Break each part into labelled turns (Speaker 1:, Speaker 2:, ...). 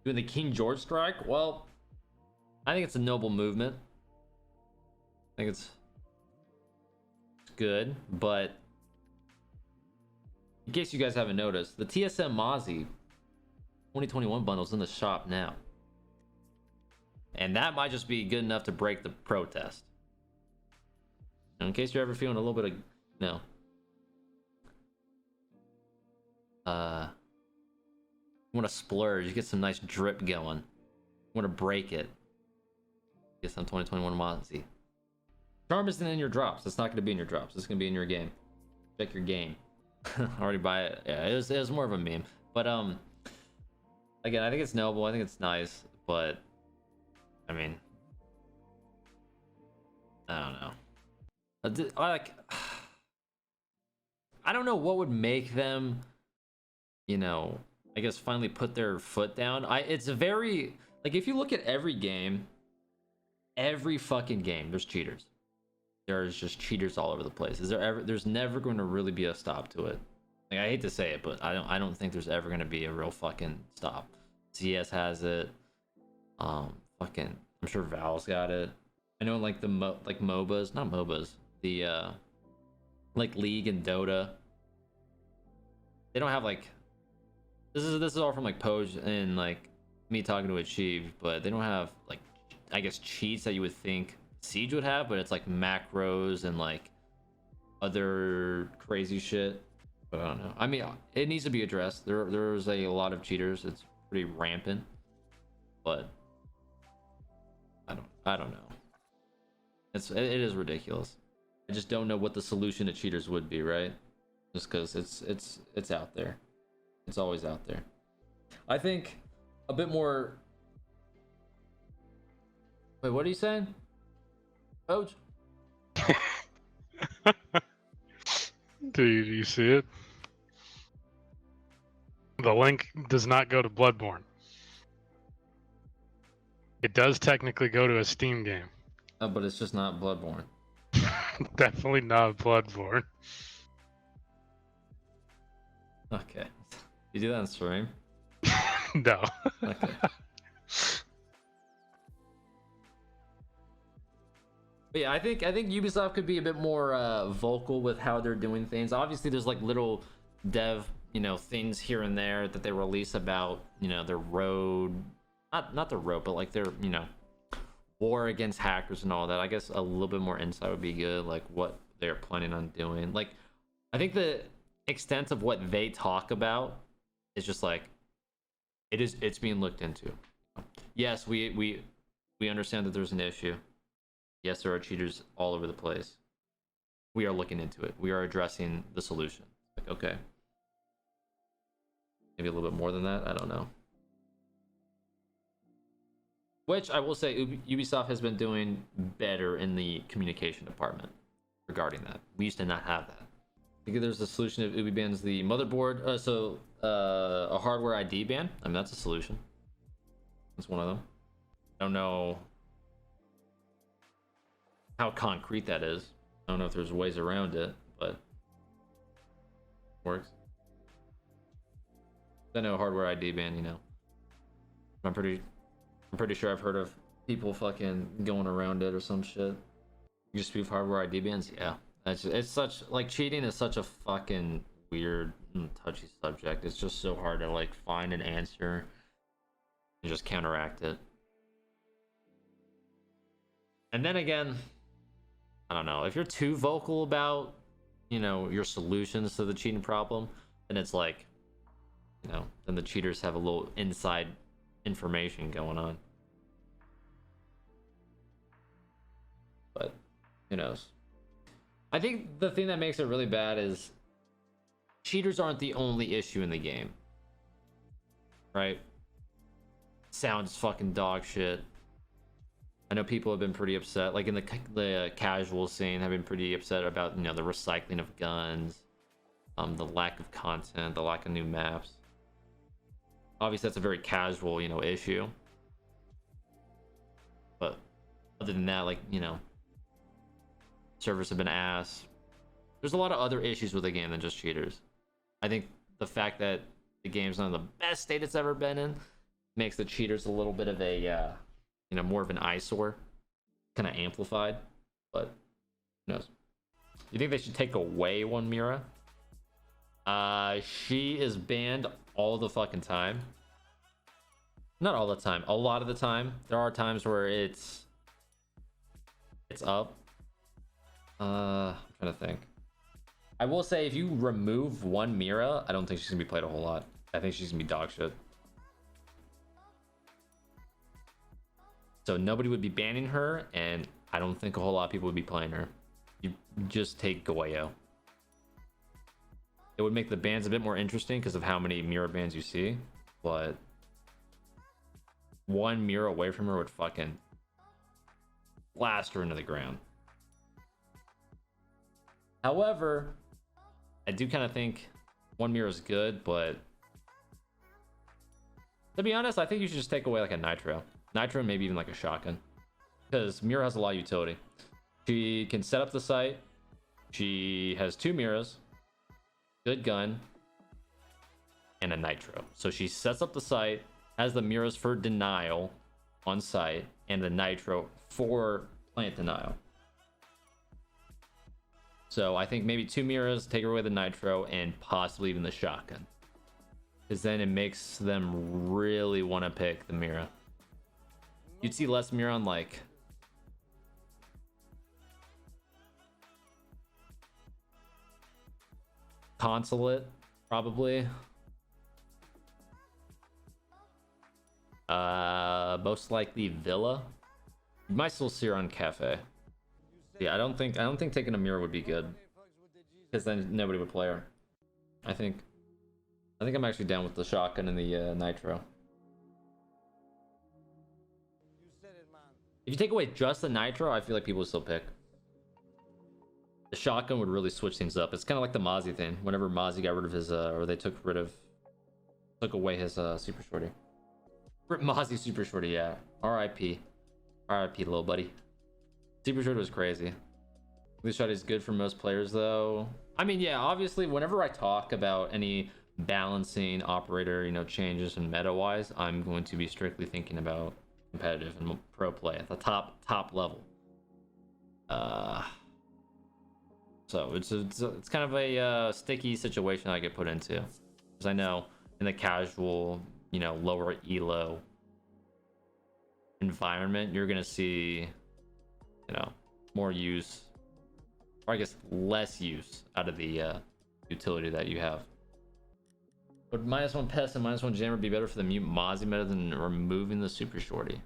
Speaker 1: Doing the King George strike? Well, I think it's a noble movement. I think it's good, but in case you guys haven't noticed, the TSM Mozzie 2021 bundle's in the shop now. And that might just be good enough to break the protest. And in case you're ever feeling a little bit of, you know, you want to splurge, you get some nice drip going. You want to break it. Get some 2021 Mozzie. Charm isn't in your drops. It's not going to be in your drops. It's going to be in your game. Check your game. Already buy it. Yeah, it was more of a meme. But again, I think it's noble. I think it's nice. But I mean, I don't know. I don't know what would make them, you know, I guess finally put their foot down. It's a very, like, if you look at every game, every fucking game, there's cheaters. There's just cheaters all over the place. There's never going to really be a stop to it. Like, I hate to say it, but I don't think there's ever going to be a real fucking stop. CS has it. Fucking, I'm sure Valve's got it. I know, like, like MOBAs, not MOBAs, the like League and Dota, they don't have, like, this is all from like Poj and like me talking to Achieve, but they don't have, like, I guess, cheats that you would think Siege would have, but it's like macros and like other crazy shit. But I don't know. I mean, it needs to be addressed. There's a lot of cheaters. It's pretty rampant, but I don't know. It is ridiculous. I just don't know what the solution to cheaters would be, right? Just because it's out there. It's always out there. I think a bit more. Wait, what are you saying, Coach?
Speaker 2: Do you see it? The link does not go to Bloodborne. It does technically go to a Steam game.
Speaker 1: Oh, but it's just not Bloodborne.
Speaker 2: Definitely not Bloodborne.
Speaker 1: Okay. You do that on stream?
Speaker 2: No.
Speaker 1: Okay. But yeah, I think Ubisoft could be a bit more vocal with how they're doing things. Obviously, there's like little dev, you know, things here and there that they release about, you know, their road, not the road, but like their, you know, war against hackers and all that. I guess a little bit more insight would be good, like what they're planning on doing. Like, I think the extent of what they talk about is just like it's being looked into. Yes, we understand that there's an issue. Yes, there are cheaters all over the place. We are looking into it. We are addressing the solution. Like, okay. Maybe a little bit more than that. I don't know. Which I will say, Ubisoft has been doing better in the communication department regarding that. We used to not have that. I think there's a solution if Ubi bans the motherboard. A hardware ID ban. I mean, that's a solution. That's one of them. I don't know how concrete that is. I don't know if there's ways around it, but it works. I know hardware ID ban, you know. I'm pretty sure I've heard of people fucking going around it or some shit. You just spoof hardware ID bans, yeah. It's such, like, cheating is such a fucking weird and touchy subject. It's just so hard to, like, find an answer and just counteract it. And then again, I don't know, if you're too vocal about, you know, your solutions to the cheating problem, then it's like, you know, then the cheaters have a little inside information going on. But who knows? I think the thing that makes it really bad is cheaters aren't the only issue in the game, right? Sound is fucking dog shit. I know people have been pretty upset, like in the casual scene, have been pretty upset about, you know, the recycling of guns, the lack of content, the lack of new maps. Obviously, that's a very casual, you know, issue. But other than that, like, you know, servers have been ass. There's a lot of other issues with the game than just cheaters. I think the fact that the game's not in the best state it's ever been in makes the cheaters a little bit of a, you know, more of an eyesore, kind of amplified. But who knows? You think they should take away one Mira? She is banned all the fucking time. Not all the time, a lot of the time. There are times where it's up. I'm trying to think. I will say if you remove one Mira, I don't think she's gonna be played a whole lot. I think she's gonna be dog shit. So nobody would be banning her, and I don't think a whole lot of people would be playing her. You just take Goyo. It would make the bans a bit more interesting because of how many Mira bans you see, but one Mira away from her would fucking blast her into the ground. However, I do kind of think one Mira is good, but to be honest, I think you should just take away like a Nitro. Nitro and maybe even like a shotgun. Because Mira has a lot of utility. She can set up the site. She has 2 Miras, good gun, and a Nitro. So she sets up the site, has the Miras for denial on site, and the Nitro for plant denial. So I think maybe 2 Miras, take away the Nitro, and possibly even the shotgun. Because then it makes them really want to pick the Mira. You'd see less Mira on like Consulate, probably. Most likely Villa. You might still see her on Cafe. Yeah, I don't think taking a Mira would be good, because then nobody would play her. I think I'm actually down with the shotgun and the Nitro. If you take away just the Nitro, I feel like people would still pick. The shotgun would really switch things up. It's kind of like the Mozzie thing. Whenever Mozzie got rid of his, or they took away his super shorty. Mozzie super shorty, yeah. R.I.P. R.I.P. little buddy. Super shorty was crazy. This shot is good for most players, though. I mean, yeah, obviously, whenever I talk about any balancing operator, you know, changes and meta-wise, I'm going to be strictly thinking about competitive and pro play at the top level. So it's kind of a sticky situation I get put into, because I know in the casual, you know, lower elo environment, you're gonna see, you know, more use, or I guess less use out of the utility that you have. Would -1 pest and -1 jammer be better for the mute Mozzie meta than removing the super shorty?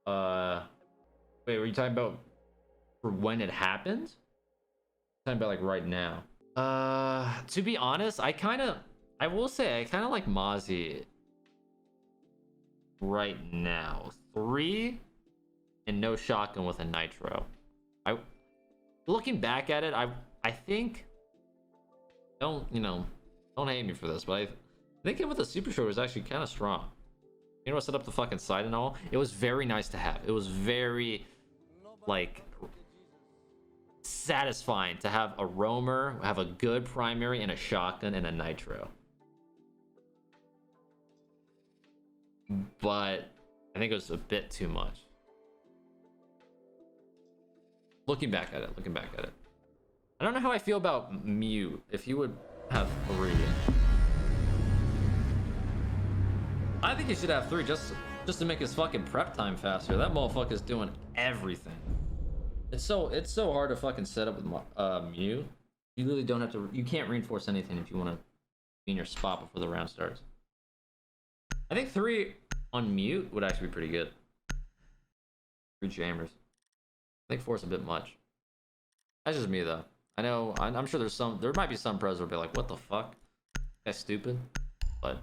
Speaker 1: Wait, were you talking about for when it happened? Talking about like right now. To be honest, I will say I kind of like Mozzie right now. 3 and no shotgun with a Nitro. Looking back at it, I think, don't hate me for this, but I think it with a super short was actually kind of strong. You know, set up the fucking site and all. It was very nice to have. It was very, like, satisfying to have a roamer, have a good primary, and a shotgun and a Nitro. But I think it was a bit too much. Looking back at it. I don't know how I feel about mute. If you would have 3. I think you should have 3 just to make his fucking prep time faster. That motherfucker's doing everything. It's so hard to fucking set up with mute. You literally don't have to. You can't reinforce anything if you want to be in your spot before the round starts. I think 3 on mute would actually be pretty good. 3 jammers. I think 4 is a bit much. That's just me though. I know. I'm sure there might be some pros who'll be like, "What the fuck? That's stupid," but.